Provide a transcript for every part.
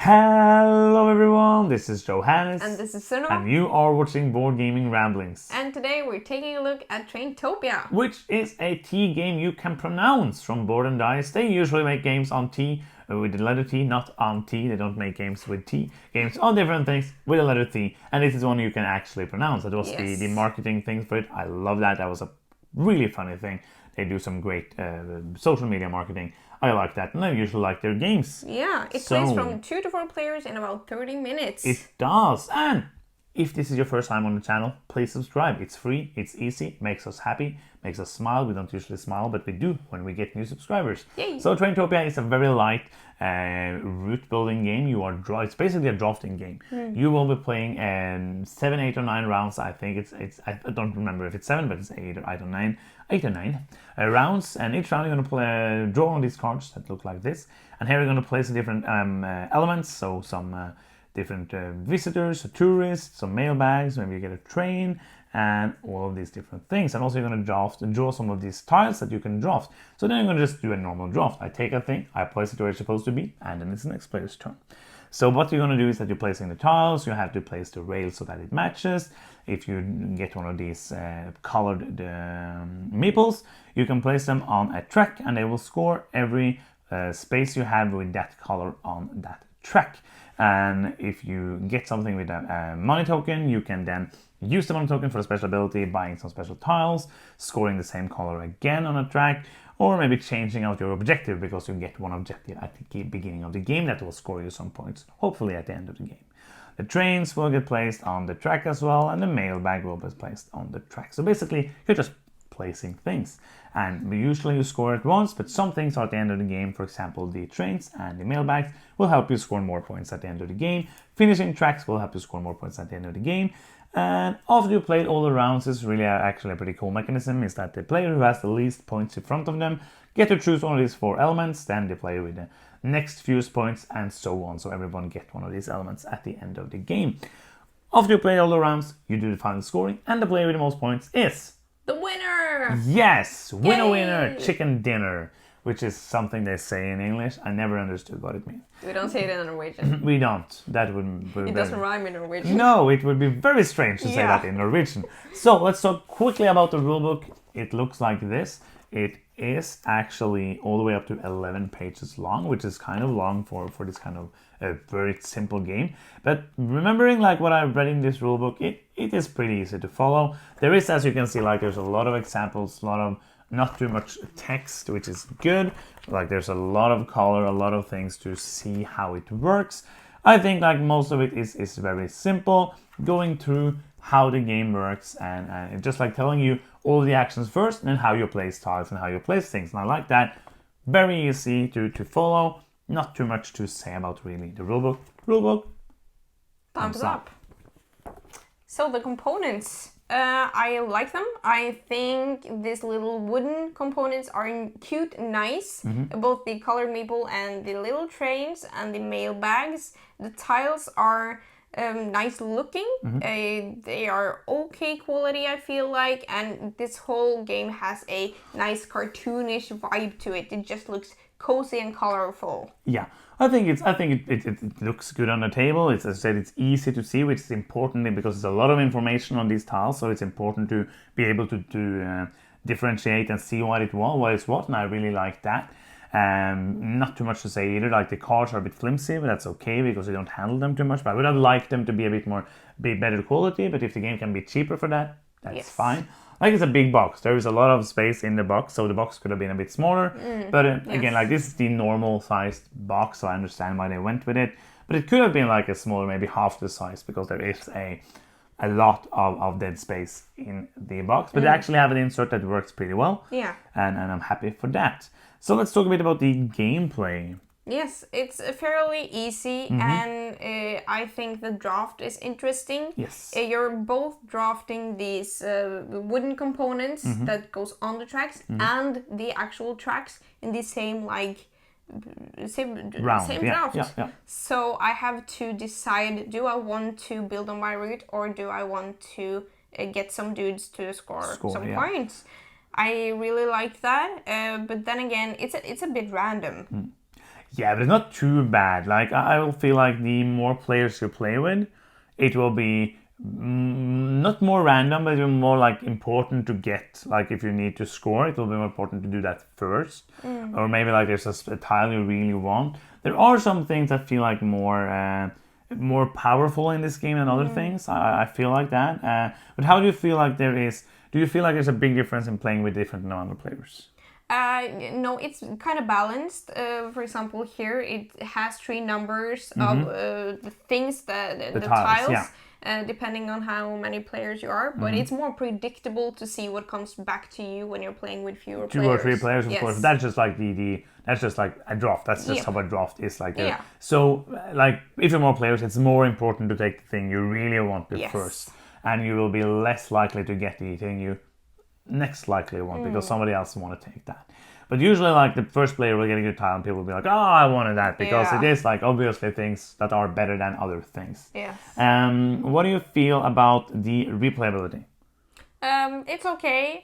Hello everyone, this is Johannes. And this is Suno. And you are watching Board Gaming Ramblings. And today we're taking a look at Traintopia. Which is a T game you can pronounce from Board and Dice. They usually make games on T, with the letter T, not on T. They don't make games with T. Games on different things with the letter T. And this is one you can actually pronounce. That was the marketing thing for it. I love that. That was a really funny thing. They do some great social media marketing. I like that, and I usually like their games. Yeah, it plays from 2 to 4 players in about 30 minutes. It does. And if this is your first time on the channel, please subscribe. It's free, it's easy, makes us happy, makes us smile. We don't usually smile, but we do when we get new subscribers. Yay. So Traintopia is a very light route building game. It's basically a drafting game. You will be playing 7, 8 or 9 rounds. I think I don't remember if it's 7, but it's 8 or 9 rounds, and each round you're going to draw on these cards that look like this, and here you're going to place different elements, so some different visitors, tourists, some mailbags, maybe you get a train, and all of these different things. And also you're going to draw some of these tiles that you can draft. So then you're going to just do a normal draft. I take a thing, I place it where it's supposed to be, and then it's the next player's turn. So what you're going to do is that you're placing the tiles, you have to place the rail so that it matches. If you get one of these colored meeples, you can place them on a track and they will score every space you have with that color on that track. And if you get something with a money token, you can then use the money token for a special ability, buying some special tiles, scoring the same color again on a track, or maybe changing out your objective because you get one objective at the beginning of the game that will score you some points, hopefully at the end of the game. The trains will get placed on the track as well, and the mailbag will be placed on the track. So basically, you're just placing things. And usually you score it once, but some things are at the end of the game. For example, the trains and the mailbags will help you score more points at the end of the game. Finishing tracks will help you score more points at the end of the game. And after you played all the rounds, is really actually a pretty cool mechanism, is that the player who has the least points in front of them get to choose one of these 4 elements, then the player with the next fewest points, and so on. So everyone gets one of these elements at the end of the game. After you play all the rounds, you do the final scoring, and the player with the most points is the winner! Yes! Winner, Yay! winner, chicken dinner, which is something they say in English. I never understood what it means. We don't say it in Norwegian. We don't. That would be It doesn't rhyme in Norwegian. No, it would be very strange to say that in Norwegian. So let's talk quickly about the rulebook. It looks like this. It is actually all the way up to 11 pages long, which is kind of long for this kind of very simple game. But remembering like what I've read in this rulebook, it is pretty easy to follow. There is, as you can see, like there's a lot of examples, a lot of not too much text, which is good. Like there's a lot of color, a lot of things to see how it works. I think like most of it is very simple, going through how the game works and just like telling you all the actions first and then how you place tiles and how you place things. And I like that. Very easy to follow. Not too much to say about really the rulebook. Rulebook. Thumbs up. So the components. I like them. I think these little wooden components are cute and nice. Both the colored maple and the little trains and the mailbags. The tiles are nice looking. They are okay quality, I feel like, and this whole game has a nice cartoonish vibe to it. It just looks cozy and colorful. Yeah, I think it looks good on the table. It's, as I said, it's easy to see, which is important because there's a lot of information on these tiles, so it's important to be able to differentiate and see what is what, and I really like that. Not too much to say either, like the cards are a bit flimsy, but that's okay because you don't handle them too much. But I would have liked them to be a bit better quality, but if the game can be cheaper for that, that's fine. Like it's a big box, there is a lot of space in the box, so the box could have been a bit smaller. But again, like this is the normal sized box, so I understand why they went with it. But it could have been like a smaller, maybe half the size, because there is a lot of dead space in the box. But they actually have an insert that works pretty well. Yeah. And I'm happy for that. So let's talk a bit about the gameplay. Yes, it's fairly easy, and I think the draft is interesting. Yes. You're both drafting these wooden components that goes on the tracks and the actual tracks in the same same draft. Yeah. So I have to decide: do I want to build on my route, or do I want to get some dudes to score some points? I really like that, but then again, it's a bit random. Yeah, but it's not too bad. Like I will feel like the more players you play with, it will be not more random, but it will be more like important to get. Like if you need to score, it will be more important to do that first, or maybe like there's a tile you really want. There are some things that feel like more powerful in this game than other things. I feel like that. But how do you feel like there is? Do you feel like there's a big difference in playing with different amount of players? No, it's kind of balanced. For example, here it has 3 numbers of the things that the tiles. Yeah. Depending on how many players you are, but it's more predictable to see what comes back to you when you're playing with fewer Two players. or three players, of Yes. course. That's just like that's just like a draft. That's just how a draft is like. Yeah. So like if you're more players, it's more important to take the thing you really want first, and you will be less likely to get the thing you next likely want because somebody else want to take that. But usually, like the first player will get a good tile, and people will be like, "Oh, I wanted that," because it is like obviously things that are better than other things. Yes. What do you feel about the replayability? It's okay.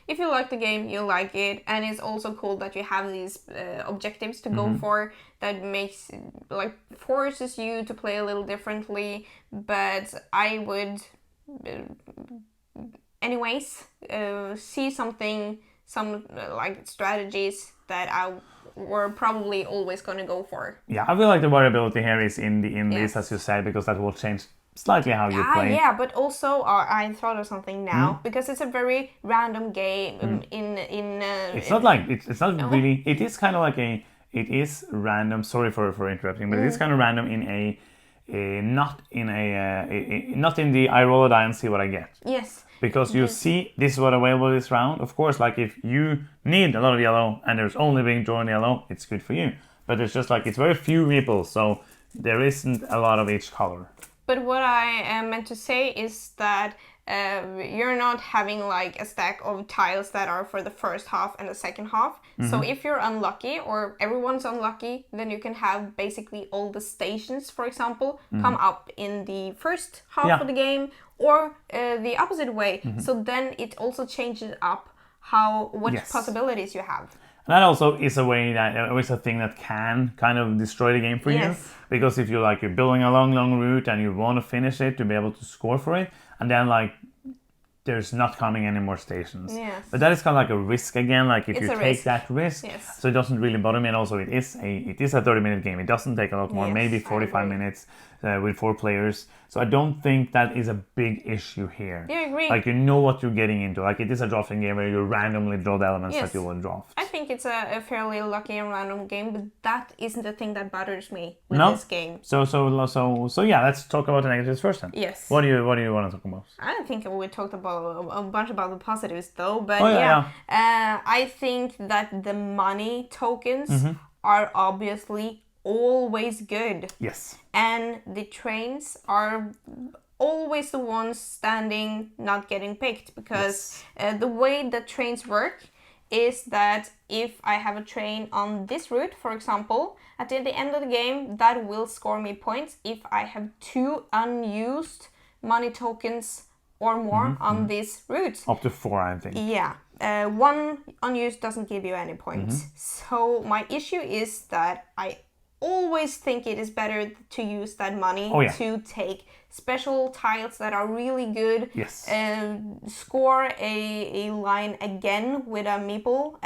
If you like the game, you like it, and it's also cool that you have these objectives to go for that makes like forces you to play a little differently. But I would. Anyways, see some like strategies that I were probably always going to go for. Yeah, I feel like the variability here is in this, as you said, because that will change slightly how you play. Yeah, but also I thought of something now because it's a very random game. It's not like it's not really. It is kind of like it is random. Sorry for interrupting, but it is kind of random in not in the I roll a die and see what I get. Yes. Because you see this is what available this round. Of course, like if you need a lot of yellow and there's only being drawn yellow, it's good for you. But it's just like it's very few meeples, so there isn't a lot of each color. But what I meant to say is that you're not having like a stack of tiles that are for the first half and the second half. So if you're unlucky or everyone's unlucky, then you can have basically all the stations, for example, come up in the first half of the game or the opposite way. So then it also changes up what possibilities you have. And that also is a way that is a thing that can kind of destroy the game for you. Because if you're building a long route and you want to finish it to be able to score for it, and then like there's not coming any more stations. Yes. But that is kind of like a risk again. Like if It's you a take risk. that risk, Yes. so it doesn't really bother me. And also it is a 30-minute game. It doesn't take a lot more, Yes, maybe I 45 agree. minutes with 4 players. So I don't think that is a big issue here. Yeah, I agree. Like you know what you're getting into. Like it is a drafting game where you randomly draw the elements Yes. that you will draft. I think it's a fairly lucky and random game, but that isn't the thing that bothers me with No? this game. So yeah, let's talk about the negatives first then. Yes. What do you want to talk about? I don't think we talked about a bunch about the positives though, but Oh, I think that the money tokens Mm-hmm. are obviously always good. Yes. And the trains are always the ones standing, not getting picked, because the way that trains work is that if I have a train on this route, for example, at the end of the game, that will score me points if I have 2 unused money tokens or more on this route. Up to 4, I think. Yeah. 1 unused doesn't give you any points. So my issue is that I always think it is better to use that money to take special tiles that are really good. Yes. Score a line again with a meeple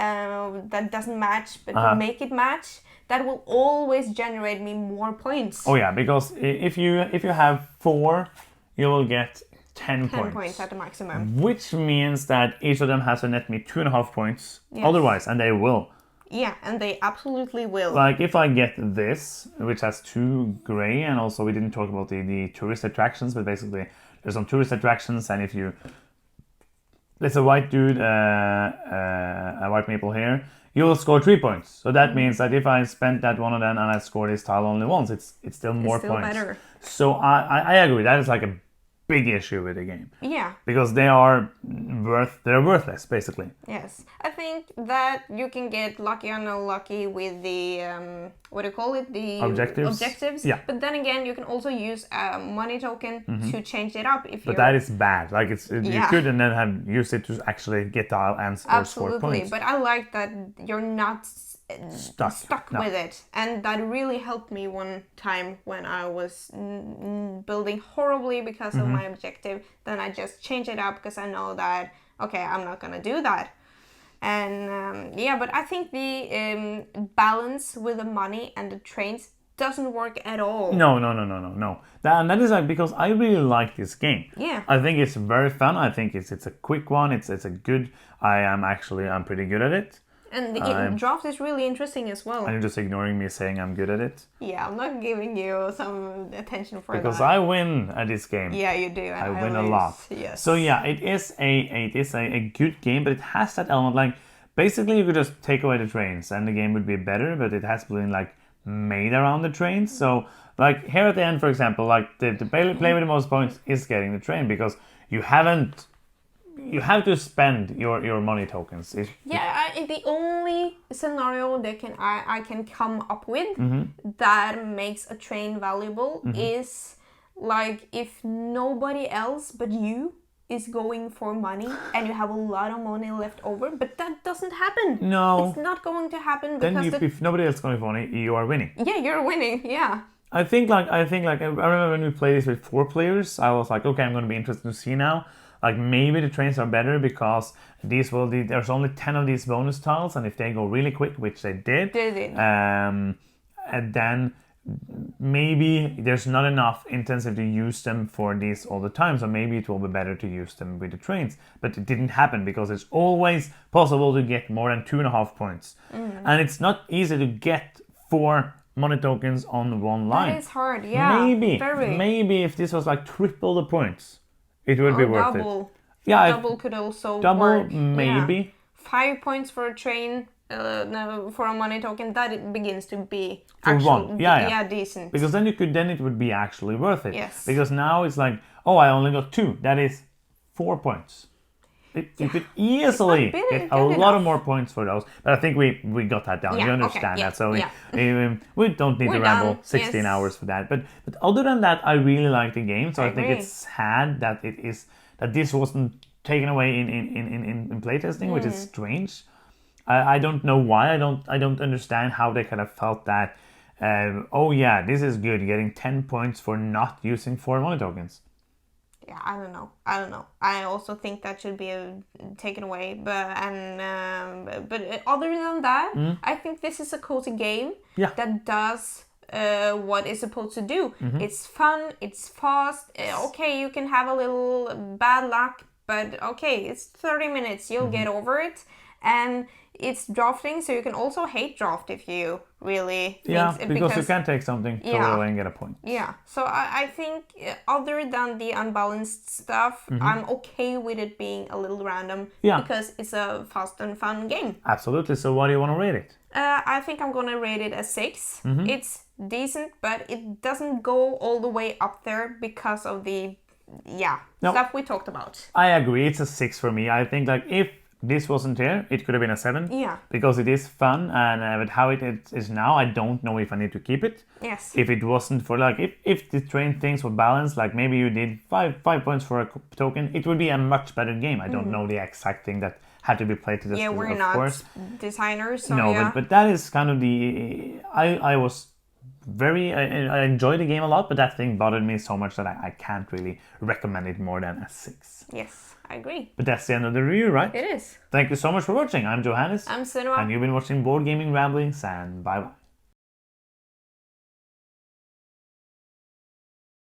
that doesn't match, but make it match. That will always generate me more points. Oh yeah, because if you have 4, you will get 10 points at the maximum. Which means that each of them has to net me 2.5 points. Otherwise, and they will. Yeah, and they absolutely will. Like if I get this, which has 2 gray, and also we didn't talk about the tourist attractions, but basically there's some tourist attractions, and if you there's a white dude, a white maple here, you will score 3 points. So that means that if I spent that one of them and I score this tile only once, it's still more points. Better. So I agree. That is like a big issue with the game. Yeah. Because they're worthless, basically. Yes. I think that you can get lucky or unlucky with the, what do you call it? The objectives. Yeah. But then again, you can also use a money token to change it up. But that is bad. Like you could and then have used it to actually get tile and or score Absolutely. points. But I like that you're not stuck with it, and that really helped me one time when I was building horribly because of my objective. Then I just change it up because I know that okay, I'm not gonna do that. And but I think the balance with the money and the trains doesn't work at all. No. That is like because I really like this game. Yeah. I think it's very fun. I think it's a quick one. It's a good. I'm pretty good at it. And the draft is really interesting as well. And you're just ignoring me saying I'm good at it. Yeah, I'm not giving you some attention for because that. I win at this game. Yeah, you do. I win a lot. Yes. So yeah, it is a good game, but it has that element like basically you could just take away the trains and the game would be better, but it has been like made around the trains. So like here at the end, for example, like the play with the most points is getting the train because you have to spend your money tokens. The only scenario that I can come up with that makes a train valuable is like if nobody else but you is going for money and you have a lot of money left over, but that doesn't happen. No, it's not going to happen because then if nobody else is going for money, you are winning. Yeah, you're winning. Yeah. I think like I remember when we played this with 4 players, I was like, okay, I'm going to be interested to see now. Like maybe the trains are better because there's only 10 of these bonus tiles, and if they go really quick, which they did, and then maybe there's not enough intensive to use them for these all the time. So maybe it will be better to use them with the trains. But it didn't happen because it's always possible to get more than 2.5 points, and it's not easy to get 4 money tokens on one line. That is hard. Yeah. Maybe if this was like triple the points, it would be worth double. it. Yeah, double could also double work. Maybe. Yeah. 5 points for a train, for a money token. That it begins to be for one. Yeah, decent. Because then it would be actually worth it. Yes. Because now it's like, oh, I only got 2. That is 4 points. You could easily get a lot of more points for those. But I think we got that down. You understand that. So we don't need to ramble 16 hours for that. But other than that, I really like the game. So I think it's sad that this wasn't taken away in playtesting, which is strange. I don't know why. I don't understand how they kind of felt that. This is good. Getting 10 points for not using 4 money tokens. Yeah, I don't know. I also think that should be taken away. But other than that, I think this is a cozy game that does what it's supposed to do. It's fun. It's fast. Okay, you can have a little bad luck, but okay, it's 30 minutes. You'll get over it. And it's drafting, so you can also hate draft if you really think because you can take something totally and get a point. Yeah, so I think other than the unbalanced stuff, I'm okay with it being a little random because it's a fast and fun game. Absolutely. So what do you want to rate it? I think I'm gonna rate it a 6. It's decent, but it doesn't go all the way up there because of the stuff we talked about. I agree. It's a 6 for me. I think like if this wasn't here, it could have been a 7. Yeah. Because it is fun, and with how it is now, I don't know if I need to keep it. Yes. If it wasn't for like, if the train things were balanced, like maybe you did 5 points for a token, it would be a much better game. I don't know the exact thing that had to be played to this. Yeah, we're not designers. So no, but that is kind of the. I enjoyed the game a lot, but that thing bothered me so much that I can't really recommend it more than a 6. Yes, I agree. But that's the end of the review, right? It is. Thank you so much for watching. I'm Johannes. I'm Sunniva. And you've been watching Board Gaming Ramblings, and bye-bye.